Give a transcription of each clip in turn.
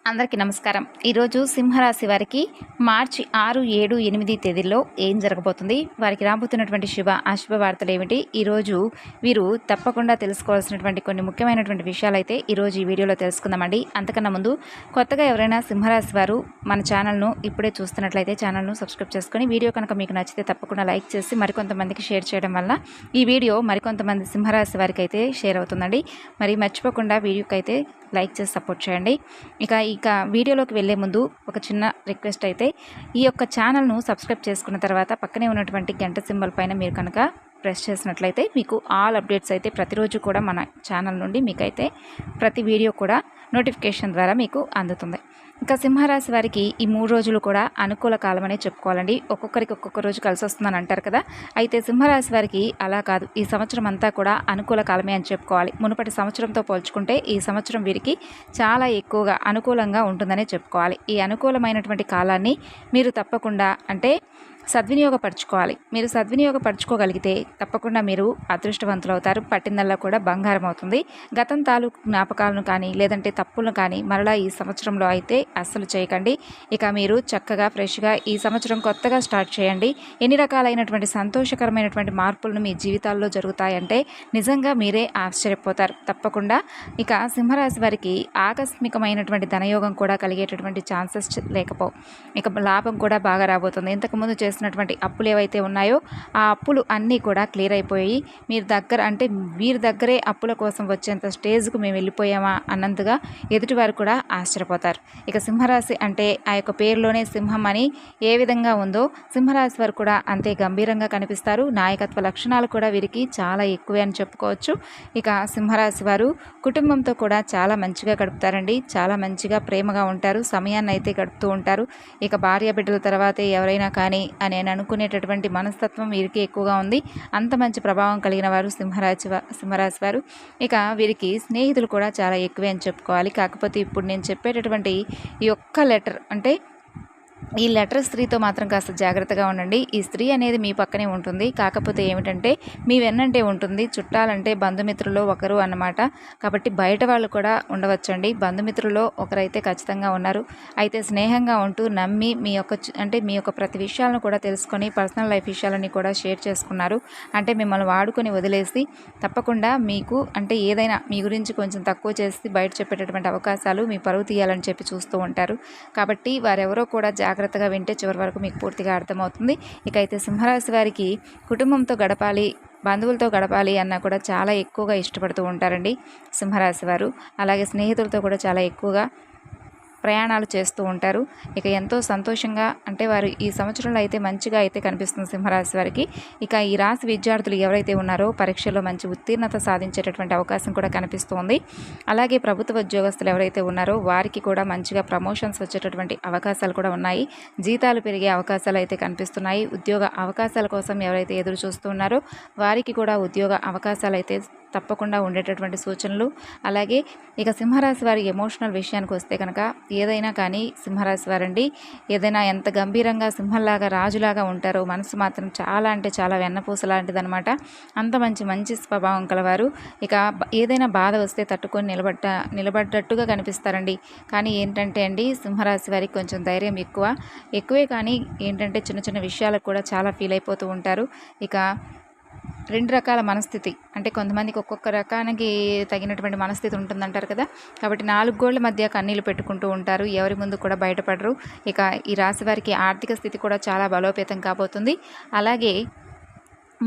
అందరికీ నమస్కారం. ఈరోజు సింహరాశి వారికి మార్చి 6, 7, 8 తేదీల్లో ఏం జరగబోతుంది, వారికి రాబోతున్నటువంటి శుభ అశుభ వార్తలు ఏమిటి, ఈరోజు వీరు తప్పకుండా తెలుసుకోవాల్సినటువంటి కొన్ని ముఖ్యమైనటువంటి విషయాలైతే ఈరోజు ఈ వీడియోలో తెలుసుకుందామండి. అంతకన్నా ముందు కొత్తగా ఎవరైనా సింహరాశి వారు మన ఛానల్ను ఇప్పుడే చూస్తున్నట్లయితే ఛానల్ను సబ్స్క్రైబ్ చేసుకొని, వీడియో కనుక మీకు నచ్చితే తప్పకుండా లైక్ చేసి మరికొంతమందికి షేర్ చేయడం వల్ల ఈ వీడియో మరికొంతమంది సింహరాశి వారికి అయితే షేర్ అవుతుందండి. మరి మర్చిపోకుండా వీడియోకి అయితే లైక్ చేసి సపోర్ట్ చేయండి. ఇక వీడియోలోకి వెళ్ళే ముందు ఒక చిన్న రిక్వెస్ట్ అయితే, ఈ యొక్క ఛానల్ను సబ్స్క్రైబ్ చేసుకున్న తర్వాత పక్కనే ఉన్నటువంటి గంట సింబల్ పైన మీరు కనుక ప్రెస్ చేసినట్లయితే మీకు ఆల్ అప్డేట్స్ అయితే ప్రతిరోజు కూడా మన ఛానల్ నుండి మీకైతే ప్రతి వీడియో కూడా నోటిఫికేషన్ ద్వారా మీకు అందుతుంది. ఇంకా సింహరాశి వారికి ఈ 3 రోజులు కూడా అనుకూల కాలం అనే చెప్పుకోవాలండి. ఒక్కొక్కరికి ఒక్కొక్క రోజు కలిసి వస్తుందని అంటారు కదా, అయితే సింహరాశి వారికి అలా కాదు, ఈ సంవత్సరం అంతా కూడా అనుకూల కాలమే అని చెప్పుకోవాలి. మునుపటి సంవత్సరంతో పోల్చుకుంటే ఈ సంవత్సరం వీరికి చాలా ఎక్కువగా అనుకూలంగా ఉంటుందనే చెప్పుకోవాలి. ఈ అనుకూలమైనటువంటి కాలాన్ని మీరు తప్పకుండా సద్వినియోగపరచుకోవాలి. మీరు సద్వినియోగపరచుకోగలిగితే తప్పకుండా మీరు అదృష్టవంతులు అవుతారు. పట్టిందల్లా కూడా బంగారం అవుతుంది. గతం తాలూకు జ్ఞాపకాలను కానీ లేదంటే తప్పులను కానీ మరలా ఈ సంవత్సరంలో అయితే అస్సలు చేయకండి. ఇక మీరు చక్కగా ఫ్రెష్గా ఈ సంవత్సరం కొత్తగా స్టార్ట్ చేయండి. ఎన్ని రకాలైనటువంటి సంతోషకరమైనటువంటి మార్పులను మీ జీవితాల్లో జరుగుతాయంటే నిజంగా మీరే ఆశ్చర్యపోతారు. తప్పకుండా ఇక సింహరాశి వారికి ఆకస్మికమైనటువంటి ధనయోగం కూడా కలిగేటటువంటి ఛాన్సెస్ లేకపోవు. ఇక లాభం కూడా బాగా రాబోతుంది. ఇంతకుముందు చేసినటువంటి అప్పులు ఏవైతే ఉన్నాయో ఆ అప్పులు అన్నీ కూడా క్లియర్ అయిపోయి వీరి దగ్గరే అప్పుల కోసం వచ్చేంత స్టేజ్కు మేము వెళ్ళిపోయామా అన్నంతగా ఎదుటివారు కూడా ఆశ్చర్యపోతారు. ఇక సింహరాశి అంటే ఆ యొక్క పేరులోనే సింహం అని ఏ విధంగా ఉందో సింహరాశి వారు కూడా అంతే గంభీరంగా కనిపిస్తారు. నాయకత్వ లక్షణాలు కూడా వీరికి చాలా ఎక్కువే అని చెప్పుకోవచ్చు. ఇక సింహరాశి వారు కుటుంబంతో కూడా చాలా మంచిగా గడుపుతారండి. చాలా మంచిగా ప్రేమగా ఉంటారు. సమయాన్ని అయితే గడుపుతూ ఉంటారు. ఇక భార్య బిడ్డల తర్వాతే ఎవరైనా కానీ అని నేను అనుకునేటటువంటి మనస్తత్వం వీరికి ఎక్కువగా ఉంది. అంత మంచి ప్రభావం కలిగిన వారు సింహరాశి వారు. ఇక వీరికి స్నేహితులు కూడా చాలా ఎక్కువే అని చెప్పుకోవాలి. కాకపోతే ఇప్పుడు నేను చెప్పేటటువంటి ఈ ఒక్క లెటర్ ఈ లెటర్ స్త్రీతో మాత్రం కాస్త జాగ్రత్తగా ఉండండి. ఈ స్త్రీ అనేది మీ పక్కనే ఉంటుంది. కాకపోతే ఏమిటంటే మీ వెన్నంటే ఉంటుంది. చుట్టాలంటే బంధుమిత్రుల్లో ఒకరు అన్నమాట. కాబట్టి బయట వాళ్ళు కూడా ఉండవచ్చండి. బంధుమిత్రుల్లో ఒకరైతే ఖచ్చితంగా ఉన్నారు. అయితే స్నేహంగా ఉంటూ నమ్మి మీ యొక్క ప్రతి విషయాలను కూడా తెలుసుకొని పర్సనల్ లైఫ్ విషయాలని కూడా షేర్ చేసుకున్నారు. అంటే మిమ్మల్ని వాడుకొని వదిలేసి తప్పకుండా మీకు ఏదైనా మీ గురించి కొంచెం తక్కువ చేసి బయట చెప్పేటటువంటి అవకాశాలు మీ పరువు తీయాలని చెప్పి చూస్తూ ఉంటారు. కాబట్టి వారెవరో కూడా జాగ్రత్తగా వింటే చివరి వరకు మీకు పూర్తిగా అర్థమవుతుంది. ఇక అయితే సింహరాశి వారికి కుటుంబంతో గడపాలి, బంధువులతో గడపాలి అన్నా కూడా చాలా ఎక్కువగా ఇష్టపడుతూ ఉంటారండి సింహరాశి వారు. అలాగే స్నేహితులతో కూడా చాలా ఎక్కువగా ప్రయాణాలు చేస్తూ ఉంటారు. ఇక ఎంతో సంతోషంగా వారు ఈ సంవత్సరంలో అయితే మంచిగా అయితే కనిపిస్తుంది సింహరాశి వారికి. ఇక ఈ రాశి విద్యార్థులు ఎవరైతే ఉన్నారో పరీక్షల్లో మంచి ఉత్తీర్ణత సాధించేటటువంటి అవకాశం కూడా కనిపిస్తుంది. అలాగే ప్రభుత్వ ఉద్యోగస్తులు ఎవరైతే ఉన్నారో వారికి కూడా మంచిగా ప్రమోషన్స్ వచ్చేటటువంటి అవకాశాలు కూడా ఉన్నాయి. జీతాలు పెరిగే అవకాశాలు అయితే కనిపిస్తున్నాయి. ఉద్యోగ అవకాశాల కోసం ఎవరైతే ఎదురు చూస్తున్నారో వారికి కూడా ఉద్యోగ అవకాశాలు అయితే తప్పకుండా ఉండేటటువంటి సూచనలు. అలాగే ఇక సింహరాశి వారి ఎమోషనల్ విషయానికి వస్తే కనుక ఏదైనా కానీ సింహరాశి వారండి ఏదైనా ఎంత గంభీరంగా సింహంలాగా రాజులాగా ఉంటారో మనసు మాత్రం చాలా వెన్నపూస లాంటిదనమాట. అంత మంచి స్వభావం కలవారు. ఇక ఏదైనా బాధ వస్తే తట్టుకొని నిలబడ్డట్టుగా కనిపిస్తారండి. కానీ ఏంటంటే సింహరాశి వారికి కొంచెం ధైర్యం ఎక్కువే కానీ చిన్న విషయాలకు కూడా చాలా ఫీల్ అయిపోతూ ఉంటారు. ఇక 2 రకాల మనస్థితి కొంతమందికి ఒక్కొక్క రకానికి తగినటువంటి మనస్థితి ఉంటుందంటారు కదా. కాబట్టి 4 గోళ్ల మధ్య కన్నీళ్లు పెట్టుకుంటూ ఉంటారు. ఎవరి ముందు కూడా బయటపడరు. ఇక ఈ రాశి వారికి ఆర్థిక స్థితి కూడా చాలా బలోపేతం కాబోతుంది. అలాగే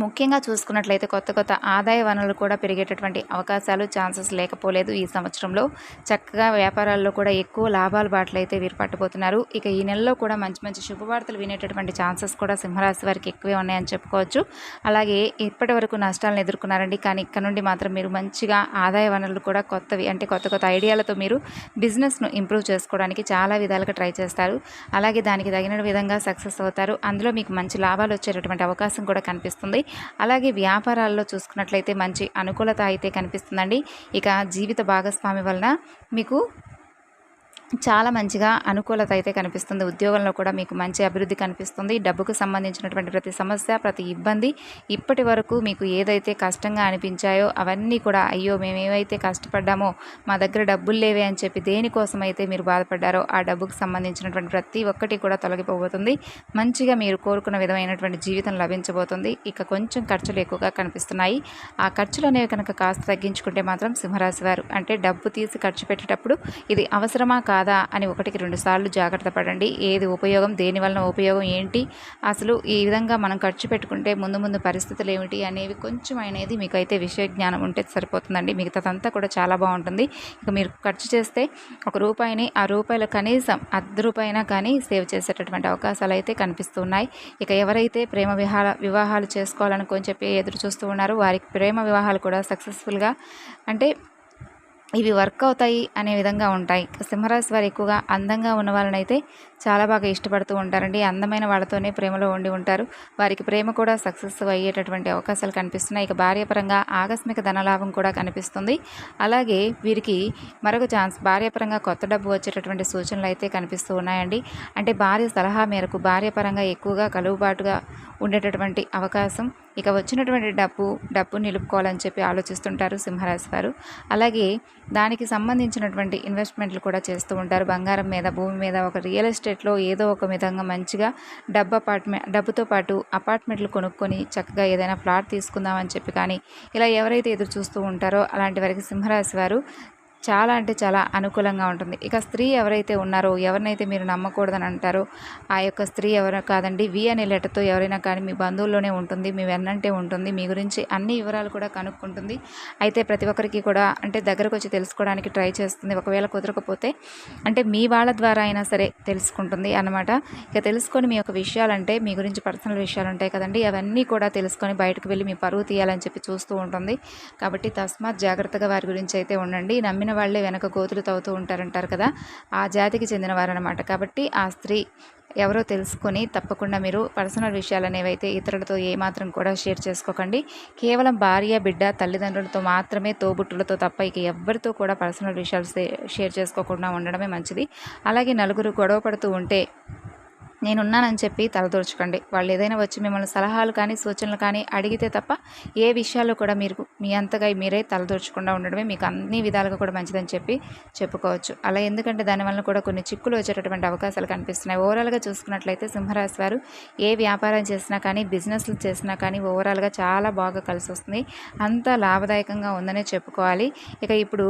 ముఖ్యంగా చూసుకున్నట్లయితే కొత్త ఆదాయ వనరులు కూడా పెరిగేటటువంటి అవకాశాలు ఛాన్సెస్ లేకపోలేదు. ఈ సంవత్సరంలో చక్కగా వ్యాపారాల్లో కూడా ఎక్కువ లాభాల బాటలు అయితే వీరు పట్టబోతున్నారు. ఇక ఈ నెలలో కూడా మంచి శుభవార్తలు వినేటటువంటి ఛాన్సెస్ కూడా సింహరాశి వారికి ఎక్కువే ఉన్నాయని చెప్పుకోవచ్చు. అలాగే ఇప్పటి వరకు నష్టాలను ఎదుర్కొన్నారండి. కానీ ఇక్కడ నుండి మాత్రం మీరు మంచిగా ఆదాయ వనరులు కూడా కొత్తవి కొత్త ఐడియాలతో మీరు బిజినెస్ను ఇంప్రూవ్ చేసుకోవడానికి చాలా విధాలుగా ట్రై చేస్తారు. అలాగే దానికి తగిన విధంగా సక్సెస్ అవుతారు. అందులో మీకు మంచి లాభాలు వచ్చేటటువంటి అవకాశం కూడా కనిపిస్తుంది. అలాగే వ్యాపారాల్లో చూసుకున్నట్లయితే మంచి అనుకూలత అయితే కనిపిస్తుందండి. ఇక జీవిత భాగస్వామి వలన మీకు చాలా మంచిగా అనుకూలత అయితే కనిపిస్తుంది. ఉద్యోగంలో కూడా మీకు మంచి అభివృద్ధి కనిపిస్తుంది. డబ్బుకు సంబంధించినటువంటి ప్రతి సమస్య, ప్రతి ఇబ్బంది ఇప్పటి వరకు మీకు ఏదైతే కష్టంగా అనిపించాయో అవన్నీ కూడా అయ్యో మేమేవైతే కష్టపడ్డామో మా దగ్గర డబ్బులు లేవే అని చెప్పి దేనికోసమైతే మీరు బాధపడ్డారో ఆ డబ్బుకు సంబంధించినటువంటి ప్రతి ఒక్కటి కూడా తొలగిపోబోతుంది. మంచిగా మీరు కోరుకున్న విధమైనటువంటి జీవితం లభించబోతుంది. ఇక కొంచెం ఖర్చులు ఎక్కువగా కనిపిస్తున్నాయి. ఆ ఖర్చులు అనేవి కనుక కాస్త తగ్గించుకుంటే మాత్రం సింహరాశి వారు అంటే డబ్బు తీసి ఖర్చు పెట్టేటప్పుడు ఇది అవసరమా కాదా అని 1-2 సార్లు జాగ్రత్త పడండి. ఏది ఉపయోగం, దేనివలన ఉపయోగం ఏంటి, అసలు ఈ విధంగా మనం ఖర్చు పెట్టుకుంటే ముందు ముందు పరిస్థితులు ఏమిటి అనేవి కొంచెం అనేది మీకైతే విషయ జ్ఞానం ఉంటే సరిపోతుందండి. మిగతాదంతా కూడా చాలా బాగుంటుంది. ఇక మీరు ఖర్చు చేస్తే ఒక రూపాయిని ఆ రూపాయలు కనీసం ₹1 అయినా కానీ సేవ్ చేసేటటువంటి అవకాశాలు అయితే కనిపిస్తున్నాయి. ఇక ఎవరైతే ప్రేమ వివాహాలు చేసుకోవాలనుకొని చెప్పి ఎదురు చూస్తూ ఉన్నారో వారికి ప్రేమ వివాహాలు కూడా సక్సెస్ఫుల్గా అంటే ఇవి వర్క్ అవుతాయి అనే విధంగా ఉంటాయి. సింహరాశి వారు ఎక్కువగా అందంగా ఉన్న వాళ్ళనైతే చాలా బాగా ఇష్టపడుతూ ఉంటారండి. అందమైన వాళ్ళతోనే ప్రేమలో ఉండి ఉంటారు. వారికి ప్రేమ కూడా సక్సెస్ అయ్యేటటువంటి అవకాశాలు కనిపిస్తున్నాయి. ఇక భార్యాపరంగా ఆకస్మిక ధనలాభం కూడా కనిపిస్తుంది. అలాగే వీరికి మరొక ఛాన్స్ భార్యాపరంగా కొత్త డబ్బు వచ్చేటటువంటి సూచనలు అయితే కనిపిస్తూ ఉన్నాయండి. అంటే భార్య సలహా మేరకు భార్యాపరంగా ఎక్కువగా కలువుబాటుగా ఉండేటటువంటి అవకాశం. ఇక వచ్చినటువంటి డబ్బు నిలుపుకోవాలని చెప్పి ఆలోచిస్తుంటారు సింహరాశి వారు. అలాగే దానికి సంబంధించినటువంటి ఇన్వెస్ట్మెంట్లు కూడా చేస్తూ ఉంటారు. బంగారం మీద, భూమి మీద, ఒక రియల్ ఎస్టేట్లో ఏదో ఒక విధంగా మంచిగా డబ్బుతో పాటు అపార్ట్మెంట్లు కొనుక్కొని చక్కగా ఏదైనా ఫ్లాట్ తీసుకుందామని చెప్పి కానీ ఇలా ఎవరైతే ఎదురు చూస్తూ ఉంటారో అలాంటి వారికి సింహరాశి వారు చాలా అంటే చాలా అనుకూలంగా ఉంటుంది. ఇక స్త్రీ ఎవరైతే ఉన్నారో, ఎవరినైతే మీరు నమ్మకూడదని అంటారో ఆ యొక్క స్త్రీ ఎవరో కాదండి, వి అనే లెటర్తో ఎవరైనా కానీ మీ బంధువుల్లోనే ఉంటుంది, మీ వెన్నంటే ఉంటుంది, మీ గురించి అన్ని వివరాలు కూడా కనుక్కుంటుంది. అయితే ప్రతి ఒక్కరికి కూడా అంటే దగ్గరకు వచ్చి తెలుసుకోవడానికి ట్రై చేస్తుంది. ఒకవేళ కుదరకపోతే అంటే మీ వాళ్ళ ద్వారా అయినా సరే తెలుసుకుంటుంది అన్నమాట. ఇక తెలుసుకొని మీ యొక్క విషయాలంటే మీ గురించి పర్సనల్ విషయాలు ఉంటాయి కదండి, అవన్నీ కూడా తెలుసుకొని బయటకు వెళ్ళి మీ పరువు తీయాలని చెప్పి చూస్తూ ఉంటుంది. కాబట్టి తస్మాత్ జాగ్రత్తగా వారి గురించి అయితే ఉండండి. నమ్మిన వాళ్ళే వెనక గోతులు తవ్వుతూ ఉంటారంటారు కదా, ఆ జాతికి చెందినవారనమాట. కాబట్టి ఆ స్త్రీ ఎవరో తెలుసుకొని తప్పకుండా మీరు పర్సనల్ విషయాలు అనేవైతే ఇతరులతో ఏమాత్రం కూడా షేర్ చేసుకోకండి. కేవలం భార్య, బిడ్డ, తల్లిదండ్రులతో మాత్రమే, తోబుట్టులతో తప్ప ఇక ఎవ్వరితో కూడా పర్సనల్ విషయాలు షేర్ చేసుకోకుండా ఉండడమే మంచిది. అలాగే నలుగురు గొడవ పడుతూ ఉంటే నేనున్నానని చెప్పి తలదూర్చుకోండి. వాళ్ళు ఏదైనా వచ్చి మిమ్మల్ని సలహాలు కానీ సూచనలు కానీ అడిగితే తప్ప ఏ విషయాల్లో కూడా మీరు మీ అంతగా మీరే తలదూర్చకుండా ఉండడమే మీకు అన్ని విధాలుగా కూడా మంచిదని చెప్పి చెప్పుకోవచ్చు. అలా ఎందుకంటే దానివల్ల కూడా కొన్ని చిక్కులు వచ్చేటటువంటి అవకాశాలు కనిపిస్తున్నాయి. ఓవరాల్గా చూసుకున్నట్లయితే సింహరాశి వారు ఏ వ్యాపారం చేసినా కానీ, బిజినెస్లు చేసినా కానీ ఓవరాల్గా చాలా బాగా కలిసి వస్తుంది. అంతా లాభదాయకంగా ఉందనే చెప్పుకోవాలి. ఇక ఇప్పుడు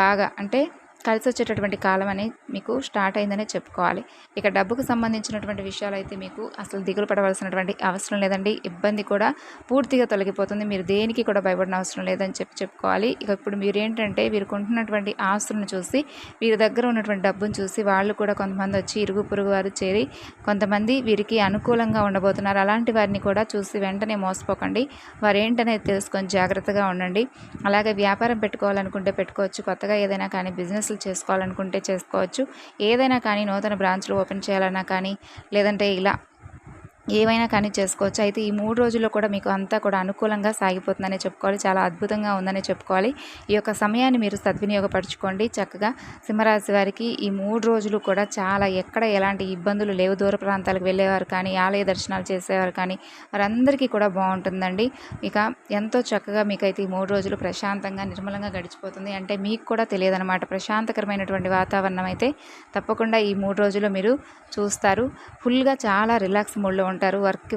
బాగా అంటే కలిసి వచ్చేటటువంటి కాలం అని మీకు స్టార్ట్ అయిందనే చెప్పుకోవాలి. ఇక డబ్బుకు సంబంధించినటువంటి విషయాలు అయితే మీకు అసలు దిగులు పడవలసినటువంటి అవసరం లేదండి. ఇబ్బంది కూడా పూర్తిగా తొలగిపోతుంది. మీరు దేనికి కూడా భయపడిన అవసరం లేదని చెప్పుకోవాలి. ఇక ఇప్పుడు మీరు ఏంటంటే వీరు కొంటున్నటువంటి ఆస్తులను చూసి, వీరి దగ్గర ఉన్నటువంటి డబ్బును చూసి వాళ్ళు కూడా కొంతమంది వచ్చి ఇరుగు పొరుగు వారు చేరి కొంతమంది వీరికి అనుకూలంగా ఉండబోతున్నారు. అలాంటి వారిని కూడా చూసి వెంటనే మోసపోకండి. వారు ఏంటనేది తెలుసుకొని జాగ్రత్తగా ఉండండి. అలాగే వ్యాపారం పెట్టుకోవాలనుకుంటే పెట్టుకోవచ్చు. కొత్తగా ఏదైనా కానీ బిజినెస్ చేసుకోవాలనుకుంటే చేసుకోవచ్చు. ఏదైనా కానీ నూతన బ్రాంచ్లు ఓపెన్ చేయాలన్నా కానీ లేదంటే ఇలా ఏవైనా కానీ చేసుకోవచ్చు. అయితే ఈ 3 రోజుల్లో కూడా మీకు అంతా కూడా అనుకూలంగా సాగిపోతుందనే చెప్పుకోవాలి. చాలా అద్భుతంగా ఉందనే చెప్పుకోవాలి. ఈ యొక్క సమయాన్ని మీరు సద్వినియోగపరచుకోండి. చక్కగా సింహరాశి వారికి ఈ 3 రోజులు కూడా చాలా ఎక్కడ ఎలాంటి ఇబ్బందులు లేవు. దూర ప్రాంతాలకు వెళ్ళేవారు కానీ, ఆలయ దర్శనాలు చేసేవారు కానీ వారందరికీ కూడా బాగుంటుందండి. ఇక ఎంతో చక్కగా మీకైతే ఈ 3 రోజులు ప్రశాంతంగా నిర్మలంగా గడిచిపోతుంది. అంటే మీకు కూడా తెలియదనమాట. ప్రశాంతకరమైనటువంటి వాతావరణం అయితే తప్పకుండా ఈ 3 రోజుల్లో మీరు చూస్తారు. ఫుల్గా చాలా రిలాక్స్ మూడ్లో ఉంటారు.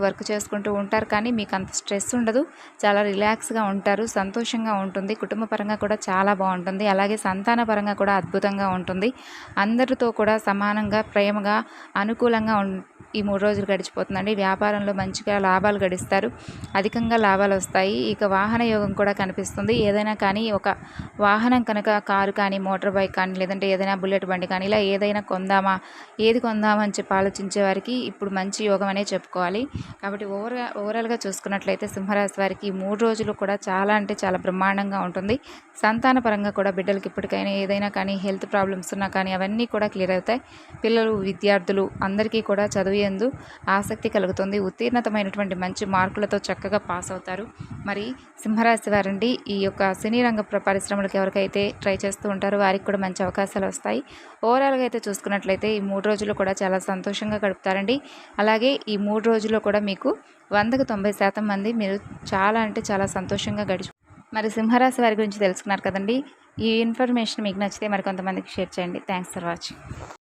వర్క్ చేసుకుంటూ ఉంటారు. కానీ మీకు అంత స్ట్రెస్ ఉండదు. చాలా రిలాక్స్గా ఉంటారు. సంతోషంగా ఉంటుంది. కుటుంబ పరంగా కూడా చాలా బాగుంటుంది. అలాగే సంతాన పరంగా కూడా అద్భుతంగా ఉంటుంది. అందరితో కూడా సమానంగా ప్రేమగా అనుకూలంగా ఈ 3 రోజులు గడిచిపోతుందండి. వ్యాపారంలో మంచిగా లాభాలు గడిస్తారు. అధికంగా లాభాలు వస్తాయి. ఇక వాహన యోగం కూడా కనిపిస్తుంది. ఏదైనా కానీ ఒక వాహనం కనుక కారు కానీ, మోటార్ బైక్ కానీ, లేదంటే ఏదైనా బుల్లెట్ బండి కానీ ఇలా ఏదైనా కొందామా, ఏది కొందామని చెప్పి ఆలోచించే వారికి ఇప్పుడు మంచి యోగం అనే చెప్పుకోవాలి. చెప్పుకోవాలి. కాబట్టి ఓవరాల్గా చూసుకున్నట్లయితే సింహరాశి వారికి ఈ 3 రోజులు కూడా చాలా అంటే చాలా బ్రహ్మాండంగా ఉంటుంది. సంతాన పరంగా కూడా బిడ్డలకి ఇప్పటికైనా ఏదైనా కానీ హెల్త్ ప్రాబ్లమ్స్ ఉన్నా కానీ అవన్నీ కూడా క్లియర్ అవుతాయి. పిల్లలు విద్యార్థులు అందరికీ కూడా చదువు యందు ఆసక్తి కలుగుతుంది. ఉత్తీర్ణతమైనటువంటి మంచి మార్కులతో చక్కగా పాస్ అవుతారు. మరి సింహరాశి వారండి ఈ యొక్క సినీ రంగ పరిశ్రమలకు ఎవరికైతే ట్రై చేస్తూ ఉంటారో వారికి కూడా మంచి అవకాశాలు వస్తాయి. ఓవరాల్గా అయితే చూసుకున్నట్లయితే ఈ 3 రోజులు కూడా చాలా సంతోషంగా గడుపుతారండి. అలాగే ఈ 3 రోజుల్లో కూడా మీకు 100కి 90% మంది మీరు చాలా అంటే చాలా సంతోషంగా మరి సింహరాశి వారి గురించి తెలుసుకున్నారు కదండి. ఈ ఇన్ఫర్మేషన్ మీకు నచ్చితే మరి కొంతమందికి షేర్ చేయండి. Thanks for watching.